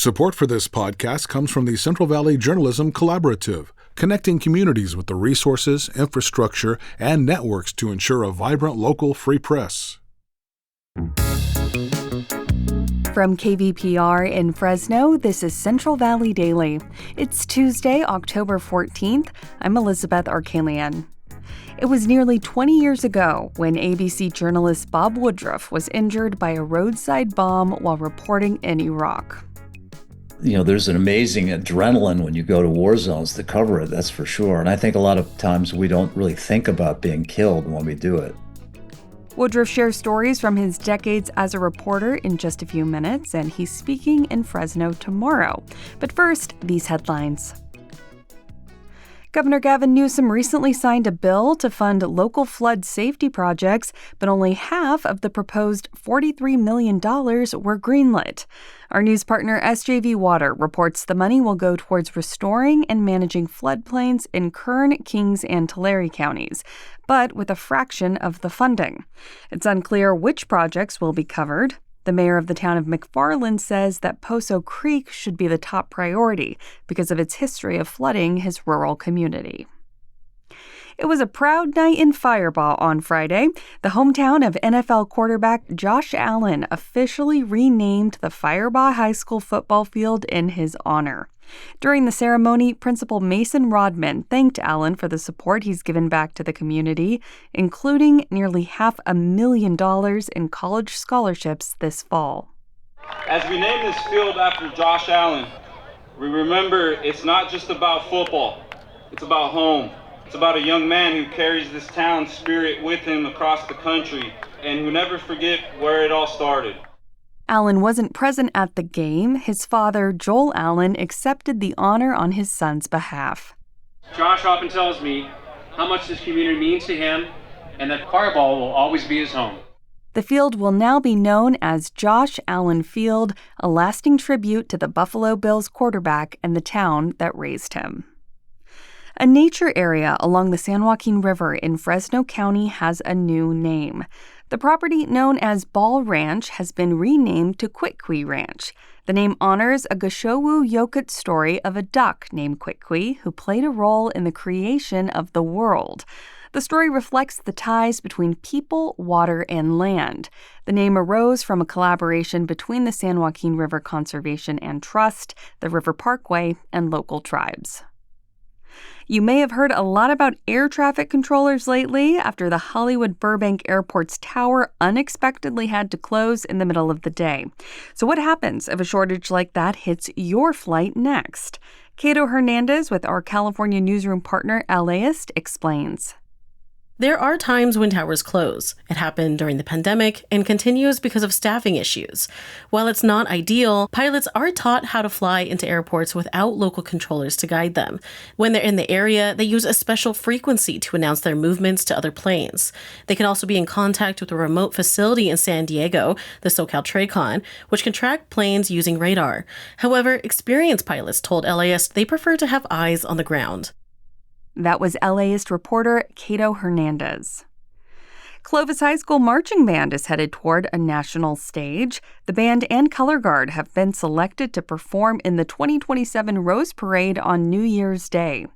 Support for this podcast comes from the Central Valley Journalism Collaborative, connecting communities with the resources, infrastructure, and networks to ensure a vibrant local free press. From KVPR in Fresno, this is Central Valley Daily. It's Tuesday, October 14th. I'm Elizabeth Arkalian. It was nearly 20 years ago when ABC journalist Bob Woodruff was injured by a roadside bomb while reporting in Iraq. There's an amazing adrenaline when you go to war zones to cover it, that's for sure. And I think a lot of times we don't really think about being killed when we do it. Woodruff shares stories from his decades as a reporter in just a few minutes, and he's speaking in Fresno tomorrow. But first, these headlines. Governor Gavin Newsom recently signed a bill to fund local flood safety projects, but only half of the proposed $43 million were greenlit. Our news partner SJV Water reports the money will go towards restoring and managing floodplains in Kern, Kings, and Tulare counties, but with a fraction of the funding. It's unclear which projects will be covered. The mayor of the town of McFarland says that Poso Creek should be the top priority because of its history of flooding his rural community. It was a proud night in Firebaugh on Friday. The hometown of NFL quarterback Josh Allen officially renamed the Firebaugh High School football field in his honor. During the ceremony, Principal Mason Rodman thanked Allen for the support he's given back to the community, including nearly $500,000 in college scholarships this fall. As we name this field after Josh Allen, we remember it's not just about football, it's about home. It's about a young man who carries this town's spirit with him across the country and who never forget where it all started. Allen wasn't present at the game. His father, Joel Allen, accepted the honor on his son's behalf. Josh often tells me how much this community means to him and that Firebaugh will always be his home. The field will now be known as Josh Allen Field, a lasting tribute to the Buffalo Bills quarterback and the town that raised him. A nature area along the San Joaquin River in Fresno County has a new name. The property known as Ball Ranch has been renamed to Quitqui Ranch. The name honors a Gashowu Yokut story of a duck named Quitqui who played a role in the creation of the world. The story reflects the ties between people, water, and land. The name arose from a collaboration between the San Joaquin River Conservation and Trust, the River Parkway, and local tribes. You may have heard a lot about air traffic controllers lately after the Hollywood Burbank Airport's tower unexpectedly had to close in the middle of the day. So what happens if a shortage like that hits your flight next? Cato Hernandez with our California newsroom partner LAist explains. There are times when towers close. It happened during the pandemic and continues because of staffing issues. While it's not ideal, pilots are taught how to fly into airports without local controllers to guide them. When they're in the area, they use a special frequency to announce their movements to other planes. They can also be in contact with a remote facility in San Diego, the SoCal TRACON, which can track planes using radar. However, experienced pilots told LAist they prefer to have eyes on the ground. That was LAist reporter Cato Hernandez. Clovis High School Marching Band is headed toward a national stage. The band and color guard have been selected to perform in the 2027 Rose Parade on New Year's Day.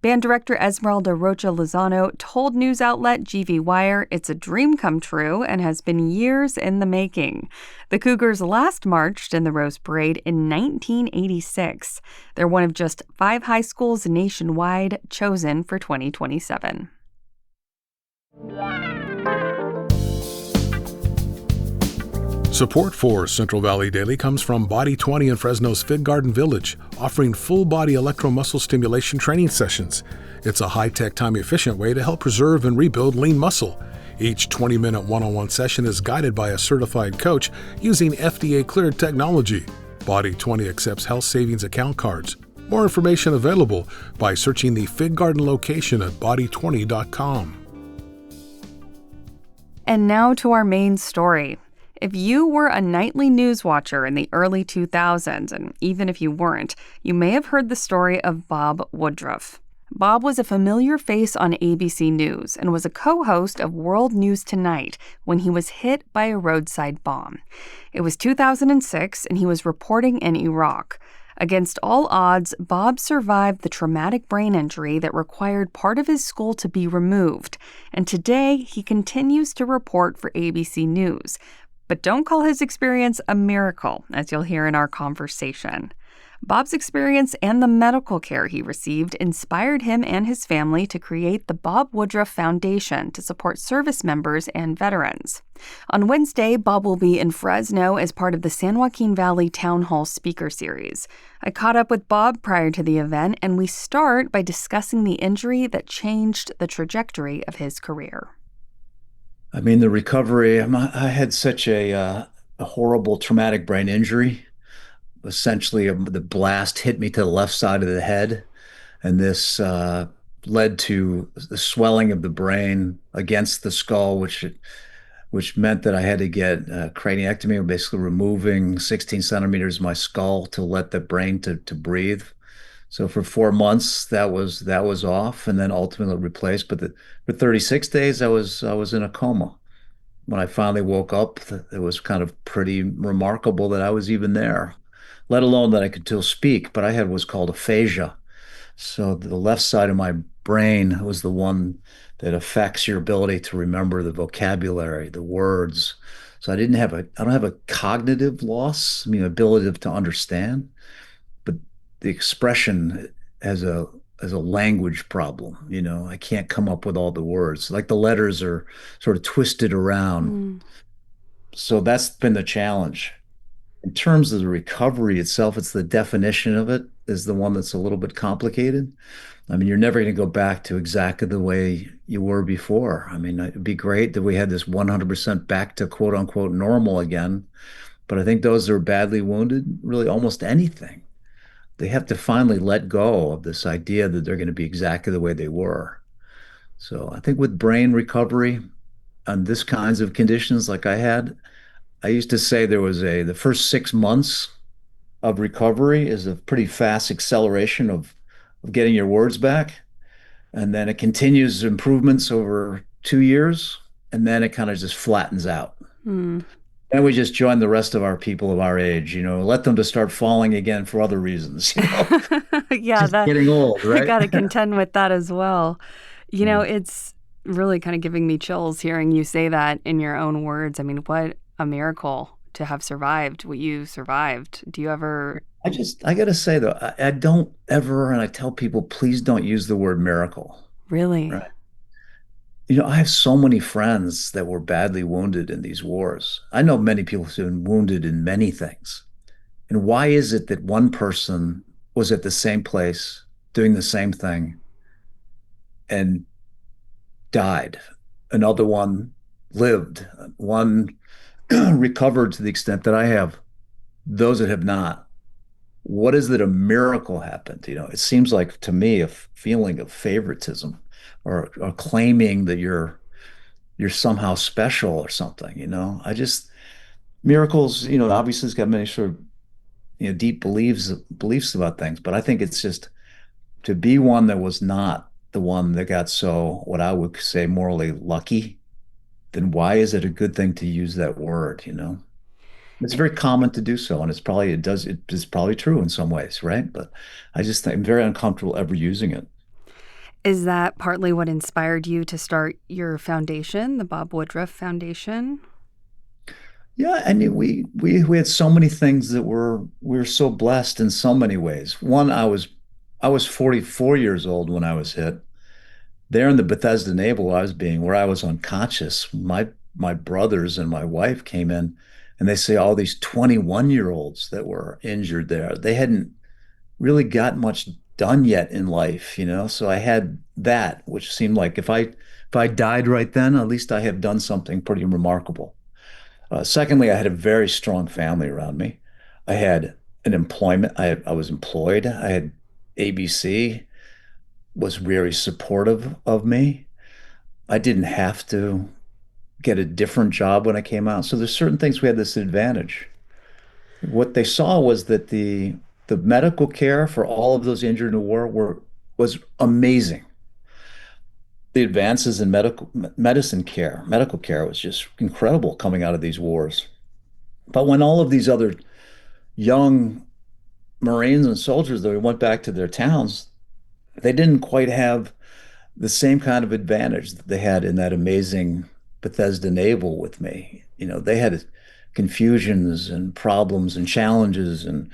Band director Esmeralda Rocha Lozano told news outlet GV Wire it's a dream come true and has been years in the making. The Cougars last marched in the Rose Parade in 1986. They're one of just 5 high schools nationwide chosen for 2027. Support for Central Valley Daily comes from Body 20 in Fresno's Fig Garden Village, offering full-body electromuscle stimulation training sessions. It's a high-tech, time-efficient way to help preserve and rebuild lean muscle. Each 20-minute one-on-one session is guided by a certified coach using FDA-cleared technology. Body 20 accepts health savings account cards. More information available by searching the Fig Garden location at body20.com. And now to our main story. If you were a nightly news watcher in the early 2000s, and even if you weren't, you may have heard the story of Bob Woodruff. Bob was a familiar face on ABC News and was a co-host of World News Tonight when he was hit by a roadside bomb. It was 2006, and he was reporting in Iraq. Against all odds, Bob survived the traumatic brain injury that required part of his skull to be removed, and today he continues to report for ABC News. But don't call his experience a miracle, as you'll hear in our conversation. Bob's experience and the medical care he received inspired him and his family to create the Bob Woodruff Foundation to support service members and veterans. On Wednesday, Bob will be in Fresno as part of the San Joaquin Valley Town Hall Speaker Series. I caught up with Bob prior to the event, and we start by discussing the injury that changed the trajectory of his career. I mean, the recovery, I had such a horrible traumatic brain injury. Essentially, the blast hit me to the left side of the head, and this led to the swelling of the brain against the skull, which meant that I had to get a craniectomy, basically removing 16 centimeters of my skull to let the brain to breathe. So for 4 months, that was off, and then ultimately replaced. But for 36 days, I was in a coma. When I finally woke up, it was kind of pretty remarkable that I was even there, let alone that I could still speak. But I had what's called aphasia. So the left side of my brain was the one that affects your ability to remember the vocabulary, the words. So I don't have a cognitive loss, I mean, ability to understand, but the expression has a language problem. I can't come up with all the words. Like the letters are sort of twisted around. So that's been the challenge. In terms of the recovery itself, it's the definition of it is the one that's a little bit complicated. I mean, you're never going to go back to exactly the way you were before. I mean, it'd be great that we had this 100% back to quote unquote normal again. But I think those that are badly wounded, really almost anything, they have to finally let go of this idea that they're going to be exactly the way they were. So I think with brain recovery on this kinds of conditions like I had, I used to say the first 6 months of recovery is a pretty fast acceleration of getting your words back. And then it continues improvements over 2 years. And then it kind of just flattens out. And we just join the rest of our people of our age, let them to start falling again for other reasons. Yeah, getting old, right? I got to contend with that as well. It's really kind of giving me chills hearing you say that in your own words. I mean, what a miracle to have survived what you survived. Do you ever... I got to say, though, I don't ever, and I tell people, please don't use the word miracle. Really? Right? I have so many friends that were badly wounded in these wars. I know many people who've been wounded in many things. And why is it that one person was at the same place doing the same thing and died? Another one lived. One recovered to the extent that I have. Those that have not. What is it a miracle happened? It seems like to me a feeling of favoritism or claiming that you're somehow special or something. Miracles, obviously it's got many sort of deep beliefs about things, but I think it's just to be one that was not the one that got so, what I would say, morally lucky, then why is it a good thing to use that word? It's very common to do so, and it's probably true in some ways, right? But I just think I'm very uncomfortable ever using it. Is that partly what inspired you to start your foundation, the Bob Woodruff Foundation? Yeah, I mean, we had so many things that we were so blessed in so many ways. One, I was 44 years old when I was hit. There in the Bethesda navel where I was unconscious, my brothers and my wife came in, and they say all these 21-year-olds that were injured there, they hadn't really got much done yet in life, So I had that, which seemed like if I died right then, at least I have done something pretty remarkable. Secondly, I had a very strong family around me. I had an employment. I was employed. I had ABC was very supportive of me. I didn't have to get a different job when I came out. So there's certain things we had this advantage. What they saw was that the medical care for all of those injured in the war was amazing. The advances in medical care was just incredible coming out of these wars. But when all of these other young Marines and soldiers that went back to their towns, they didn't quite have the same kind of advantage that they had in that amazing Bethesda naval with me. They had confusions and problems and challenges and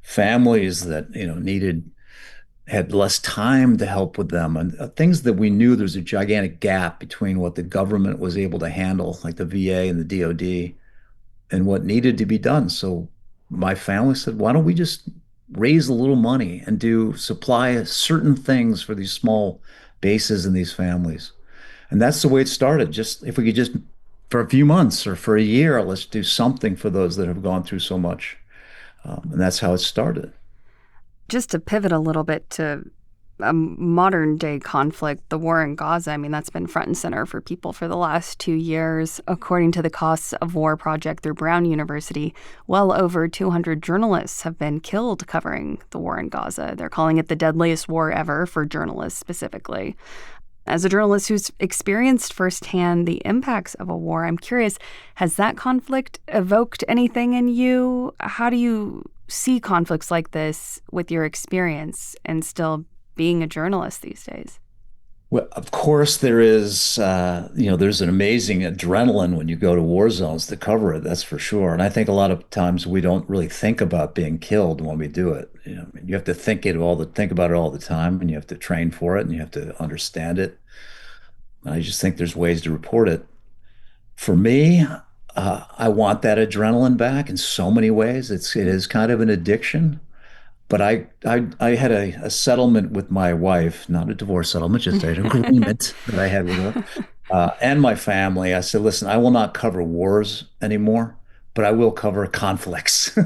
families that, had less time to help with them, and things that we knew there's a gigantic gap between what the government was able to handle, like the VA and the DOD, and what needed to be done. So my family said, why don't we just raise a little money and supply certain things for these small bases and these families? And that's the way it started. Just if we could just, for a few months or for a year, let's do something for those that have gone through so much. And that's how it started. Just to pivot a little bit to a modern day conflict, the war in Gaza, I mean, that's been front and center for people for the last 2 years. According to the Costs of War Project through Brown University, well over 200 journalists have been killed covering the war in Gaza. They're calling it the deadliest war ever for journalists specifically. As a journalist who's experienced firsthand the impacts of a war, I'm curious, has that conflict evoked anything in you? How do you see conflicts like this with your experience and still being a journalist these days? Well, of course, there is, there's an amazing adrenaline when you go to war zones to cover it, that's for sure. And I think a lot of times we don't really think about being killed when we do it. You have to think about it all the time, and you have to train for it, and you have to understand it. And I just think there's ways to report it. For me, I want that adrenaline back in so many ways. It is kind of an addiction. But I had a settlement with my wife, not a divorce settlement, just an agreement that I had with her and my family. I said, listen, I will not cover wars anymore, but I will cover conflicts.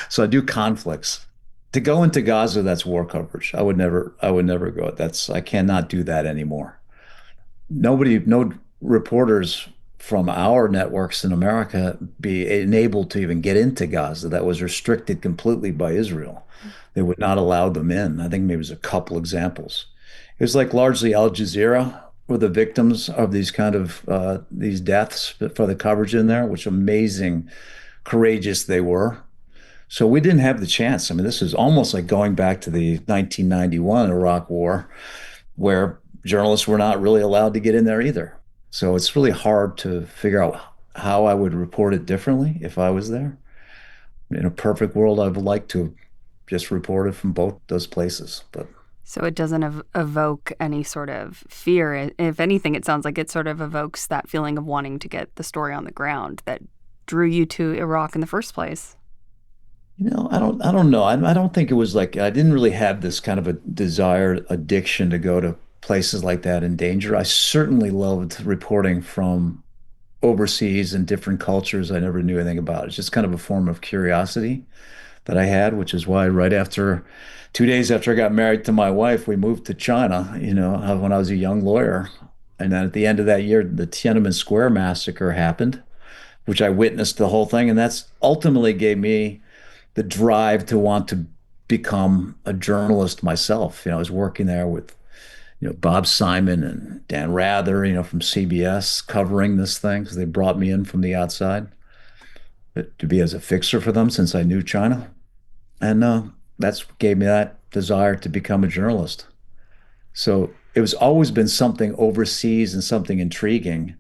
So I do conflicts. To go into Gaza, that's war coverage. I would never go. I cannot do that anymore. No reporters from our networks in America be enabled to even get into Gaza. That was restricted completely by Israel. They would not allow them in. I think maybe there's a couple examples. It was like largely Al Jazeera were the victims of these kind of these deaths for the coverage in there, which amazing, courageous they were. So we didn't have the chance. I mean, this is almost like going back to the 1991 Iraq War, where journalists were not really allowed to get in there either. So it's really hard to figure out how I would report it differently if I was there. In a perfect world, I would like to just report it from both those places. But so it doesn't evoke any sort of fear. If anything, it sounds like it sort of evokes that feeling of wanting to get the story on the ground that drew you to Iraq in the first place. I don't know. I don't think it was like, I didn't really have this kind of a desired addiction to go to places like that in danger. I certainly loved reporting from overseas and different cultures I never knew anything about. It's just kind of a form of curiosity that I had, which is why right after 2 days after I got married to my wife, we moved to China, when I was a young lawyer. And then at the end of that year, the Tiananmen Square massacre happened, which I witnessed the whole thing. And that's ultimately gave me the drive to want to become a journalist myself. I was working there with Bob Simon and Dan Rather, from CBS covering this thing because they brought me in from the outside to be as a fixer for them since I knew China. And that's gave me that desire to become a journalist. So it was always been something overseas and something intriguing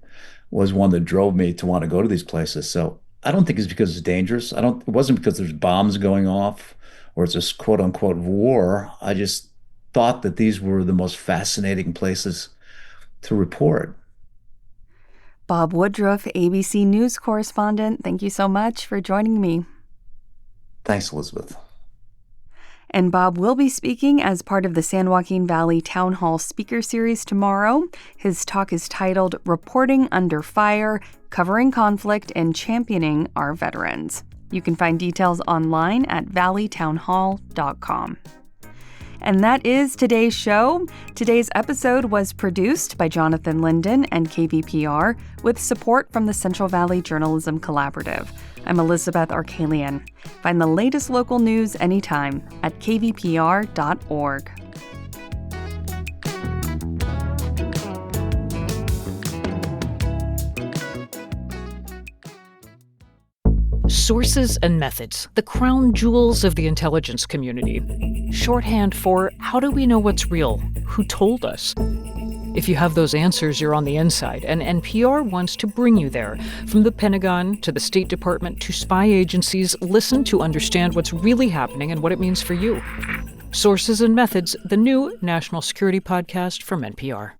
was one that drove me to want to go to these places. So I don't think it's because it's dangerous. It wasn't because there's bombs going off or it's a quote unquote war. I just thought that these were the most fascinating places to report. Bob Woodruff, ABC News correspondent, thank you so much for joining me. Thanks, Elizabeth. And Bob will be speaking as part of the San Joaquin Valley Town Hall Speaker Series tomorrow. His talk is titled Reporting Under Fire, Covering Conflict and Championing Our Veterans. You can find details online at valleytownhall.com. And that is today's show. Today's episode was produced by Jonathan Linden and KVPR with support from the Central Valley Journalism Collaborative. I'm Elizabeth Arkalian. Find the latest local news anytime at kvpr.org. Sources and methods, the crown jewels of the intelligence community. Shorthand for how do we know what's real? Who told us? If you have those answers, you're on the inside, and NPR wants to bring you there. From the Pentagon to the State Department to spy agencies, listen to understand what's really happening and what it means for you. Sources and Methods, the new national security podcast from NPR.